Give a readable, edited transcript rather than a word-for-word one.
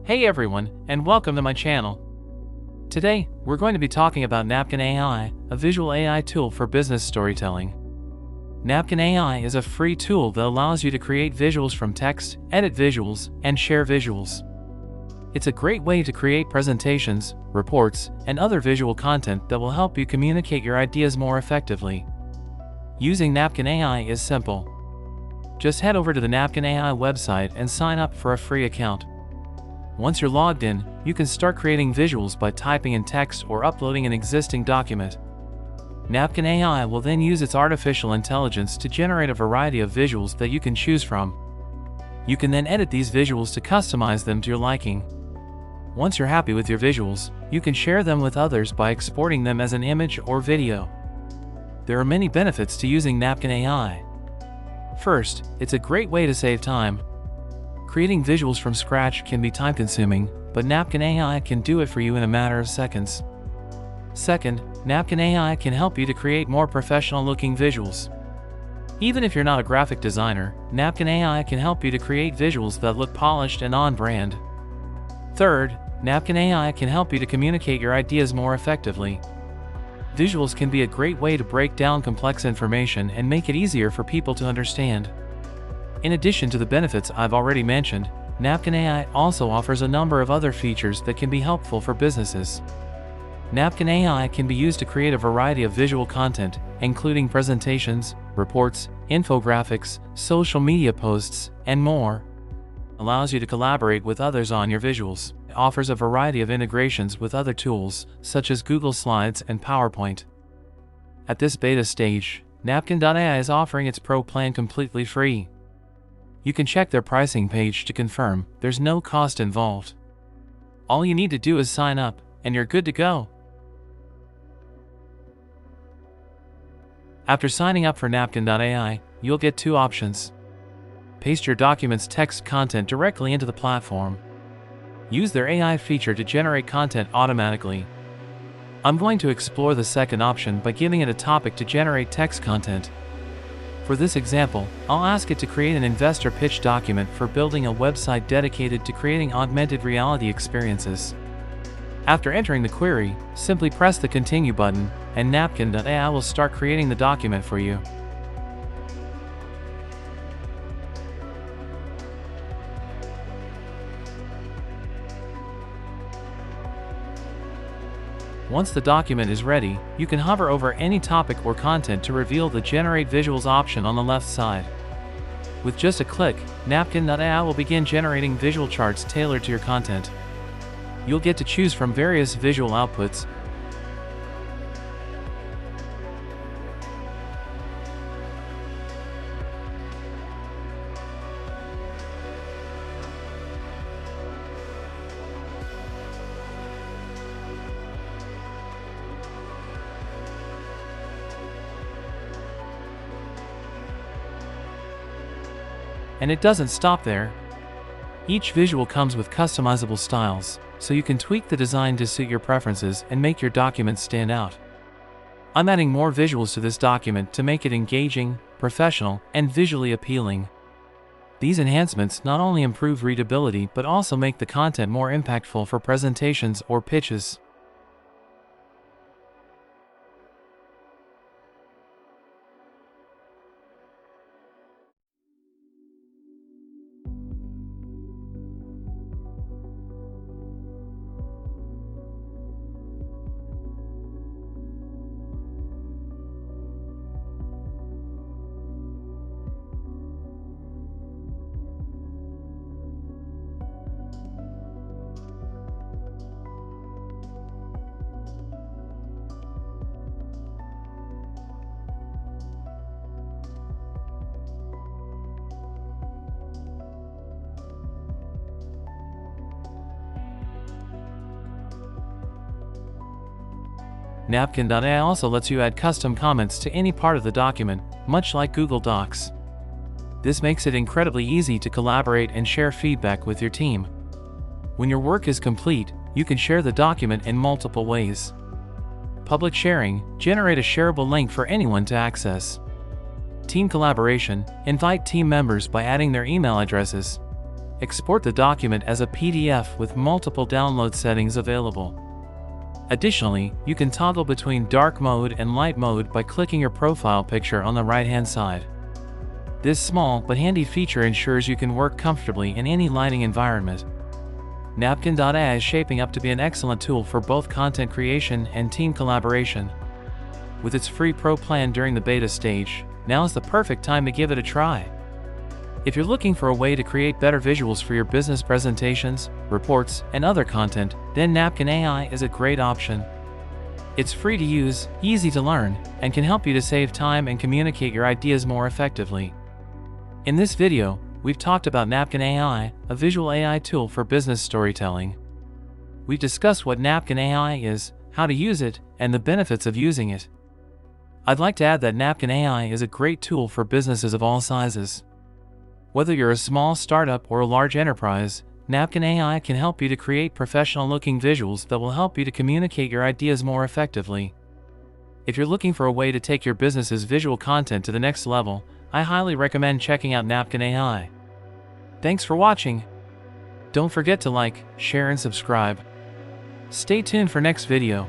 Hey everyone, and welcome to my channel. Today, we're going to be talking about Napkin AI, a visual AI tool for business storytelling. Napkin AI is a free tool that allows you to create visuals from text, edit visuals, and share visuals. It's a great way to create presentations, reports, and other visual content that will help you communicate your ideas more effectively. Using Napkin AI is simple. Just head over to the Napkin AI website and sign up for a free account. Once you're logged in, you can start creating visuals by typing in text or uploading an existing document. Napkin AI will then use its artificial intelligence to generate a variety of visuals that you can choose from. You can then edit these visuals to customize them to your liking. Once you're happy with your visuals, you can share them with others by exporting them as an image or video. There are many benefits to using Napkin AI. First, it's a great way to save time. Creating visuals from scratch can be time-consuming, but Napkin AI can do it for you in a matter of seconds. Second, Napkin AI can help you to create more professional-looking visuals. Even if you're not a graphic designer, Napkin AI can help you to create visuals that look polished and on-brand. Third, Napkin AI can help you to communicate your ideas more effectively. Visuals can be a great way to break down complex information and make it easier for people to understand. In addition to the benefits I've already mentioned, Napkin AI also offers a number of other features that can be helpful for businesses. Napkin AI can be used to create a variety of visual content, including presentations, reports, infographics, social media posts, and more. It allows you to collaborate with others on your visuals. It offers a variety of integrations with other tools, such as Google Slides and PowerPoint. At this beta stage, Napkin AI is offering its Pro plan completely free. You can check their pricing page to confirm there's no cost involved. All you need to do is sign up, and you're good to go. After signing up for Napkin AI, you'll get two options. Paste your document's text content directly into the platform. Use their AI feature to generate content automatically. I'm going to explore the second option by giving it a topic to generate text content. For this example, I'll ask it to create an investor pitch document for building a website dedicated to creating augmented reality experiences. After entering the query, simply press the Continue button, and Napkin AI will start creating the document for you. Once the document is ready, you can hover over any topic or content to reveal the Generate Visuals option on the left side. With just a click, Napkin AI will begin generating visual charts tailored to your content. You'll get to choose from various visual outputs. And it doesn't stop there. Each visual comes with customizable styles, so you can tweak the design to suit your preferences and make your document stand out. I'm adding more visuals to this document to make it engaging, professional, and visually appealing. These enhancements not only improve readability but also make the content more impactful for presentations or pitches. Napkin AI also lets you add custom comments to any part of the document, much like Google Docs. This makes it incredibly easy to collaborate and share feedback with your team. When your work is complete, you can share the document in multiple ways. Public sharing, generate a shareable link for anyone to access. Team collaboration, invite team members by adding their email addresses. export the document as a PDF with multiple download settings available. Additionally, you can toggle between dark mode and light mode by clicking your profile picture on the right-hand side. This small but handy feature ensures you can work comfortably in any lighting environment. Napkin AI is shaping up to be an excellent tool for both content creation and team collaboration. With its free pro plan during the beta stage, now is the perfect time to give it a try. If you're looking for a way to create better visuals for your business presentations, reports, and other content, then Napkin AI is a great option. It's free to use, easy to learn, and can help you to save time and communicate your ideas more effectively. In this video, we've talked about Napkin AI, a visual AI tool for business storytelling. We've discussed what Napkin AI is, how to use it, and the benefits of using it. I'd like to add that Napkin AI is a great tool for businesses of all sizes. Whether you're a small startup or a large enterprise, Napkin AI can help you to create professional-looking visuals that will help you to communicate your ideas more effectively. If you're looking for a way to take your business's visual content to the next level, I highly recommend checking out Napkin AI. Thanks for watching. Don't forget to like, share, and subscribe. Stay tuned for next video.